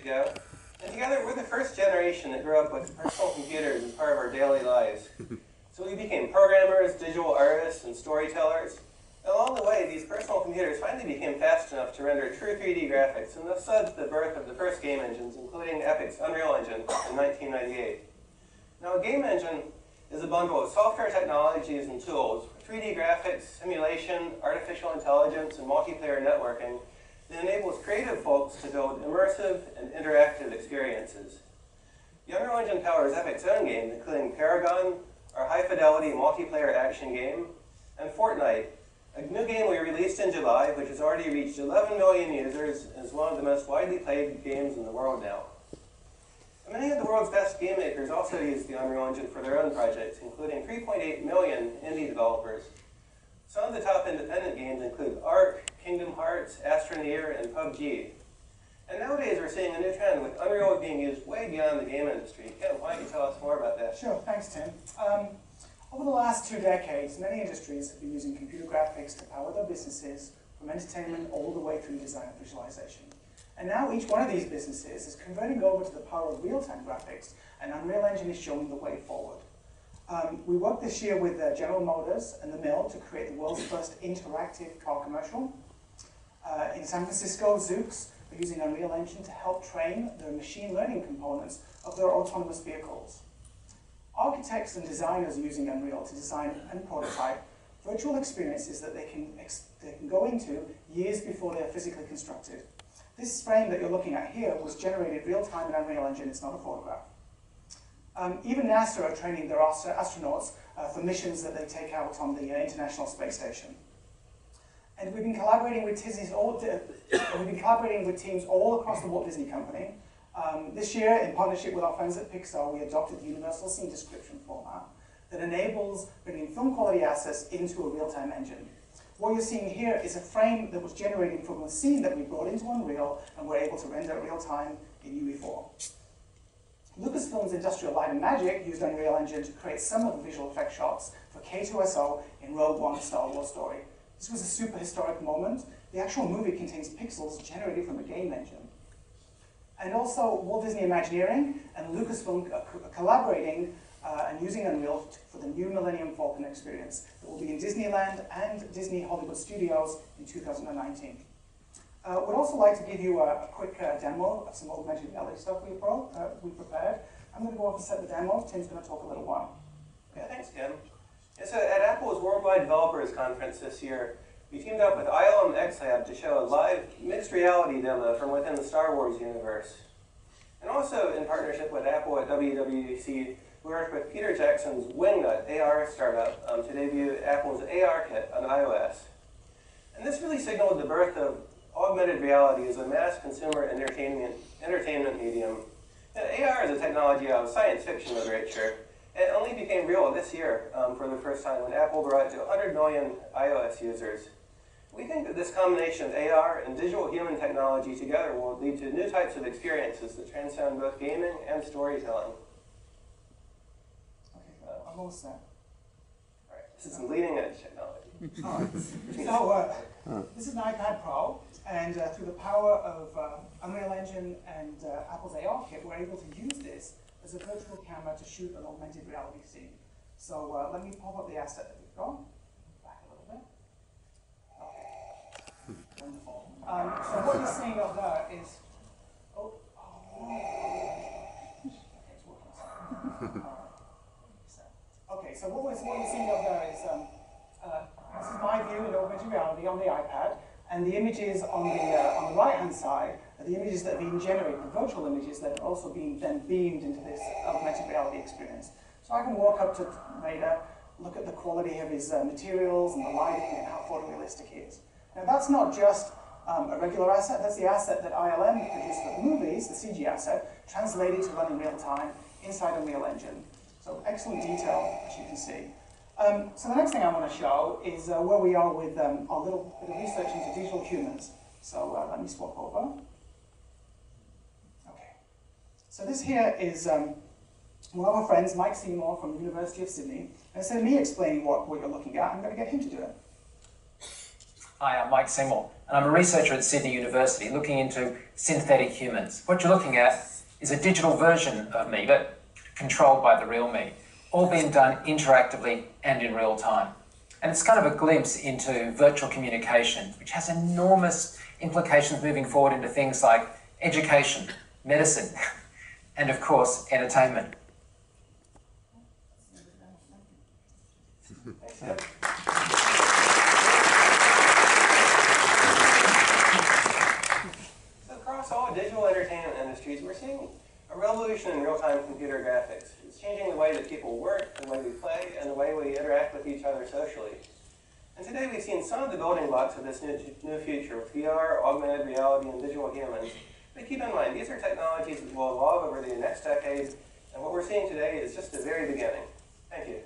ago. And together, we're the first generation that grew up with personal computers as part of our daily lives. So we became programmers, digital artists, and storytellers. And along the way, these personal computers finally became fast enough to render true 3D graphics, and this led to the birth of the first game engines, including Epic's Unreal Engine in 1998. Now, a game engine is a bundle of software technologies and tools, 3D graphics, simulation, artificial intelligence, and multiplayer networking that enables creative folks to build immersive and interactive experiences. The Unreal Engine powers Epic's own games, including Paragon, our high-fidelity multiplayer action game, and Fortnite, a new game we released in July, which has already reached 11 million users and is one of the most widely played games in the world now. And many of the world's best game makers also use the Unreal Engine for their own projects, including 3.8 million indie developers. Some of the top independent games include Ark, Kingdom Hearts, Astroneer, and PUBG. And nowadays we're seeing a new trend with Unreal being used way beyond the game industry. Ken, why don't you tell us more about that? Sure, thanks Tim. Over the last 2 decades, many industries have been using computer graphics to power their businesses, from entertainment all the way through design and visualization. And now each one of these businesses is converting over to the power of real-time graphics, and Unreal Engine is showing the way forward. We worked this year with General Motors and the Mill to create the world's first interactive car commercial. In San Francisco, Zoox are using Unreal Engine to help train the machine learning components of their autonomous vehicles. Architects and designers are using Unreal to design and prototype virtual experiences that they can go into years before they're physically constructed. This frame that you're looking at here was generated real-time in Unreal Engine. It's not a photograph. Even NASA are training their astronauts for missions that they take out on the International Space Station. And we've been collaborating with teams all across the Walt Disney Company. This year, in partnership with our friends at Pixar, we adopted the Universal Scene Description format that enables bringing film quality assets into a real-time engine. What you're seeing here is a frame that was generated from a scene that we brought into Unreal and we're able to render it real-time in UE4. Lucasfilm's Industrial Light and Magic used Unreal Engine to create some of the visual effect shots for K2SO in Rogue One: Star Wars Story. This was a super historic moment. The actual movie contains pixels generated from a game engine. And also, Walt Disney Imagineering and Lucasfilm are collaborating and using Unreal for the new Millennium Falcon experience that will be in Disneyland and Disney Hollywood Studios in 2019. We'd also like to give you a quick demo of some augmented reality stuff we prepared. I'm going to go off and set the demo. Tim's going to talk a little while. Yeah, thanks, Ken. Yeah, so at Apple's Worldwide Developers Conference this year, we teamed up with ILM XLab to show a live mixed reality demo from within the Star Wars universe. And also in partnership with Apple at WWDC, we worked with Peter Jackson's Wingnut AR startup to debut Apple's AR kit on iOS. And this really signaled the birth of augmented reality as a mass consumer entertainment medium. And AR is a technology out of science fiction literature. It only became real this year for the first time when Apple brought it to 100 million iOS users. We think that this combination of AR and digital human technology together will lead to new types of experiences that transcend both gaming and storytelling. I'm all set. All right, this is leading edge technology. This is an iPad Pro, and through the power of Unreal Engine and Apple's AR kit, we're able to use this as a virtual camera to shoot an augmented reality scene. So let me pop up the asset that we've got. Back a little bit. Okay. Wonderful. So what you're seeing up there is, okay, it's working. Okay, so what you're seeing up there is, this is my view in augmented reality on the iPad, and the images on the right-hand side are the images that are being generated, the virtual images that are also being then beamed into this augmented reality experience. So I can walk up to Vader, look at the quality of his materials and the lighting and how photorealistic he is. Now that's not just a regular asset, that's the asset that ILM produced for the movies, the CG asset, translated to run in real time inside Unreal Engine. So excellent detail, as you can see. So the next thing I want to show is where we are with our little bit of research into digital humans. So let me swap over. Okay. So this here is one of our friends, Mike Seymour from the University of Sydney. And instead of me explaining what you're looking at, I'm going to get him to do it. Hi, I'm Mike Seymour, and I'm a researcher at Sydney University looking into synthetic humans. What you're looking at is a digital version of me, but controlled by the real me, all being done interactively and in real time. And it's kind of a glimpse into virtual communication, which has enormous implications moving forward into things like education, medicine, and of course, entertainment. So across all digital entertainment industries, we're seeing a revolution in real-time computer graphics. It's changing the way that people work, the way we play, and the way we interact with each other socially. And today we've seen some of the building blocks of this new future with VR, augmented reality, and digital humans. But keep in mind, these are technologies that will evolve over the next decade, and what we're seeing today is just the very beginning. Thank you.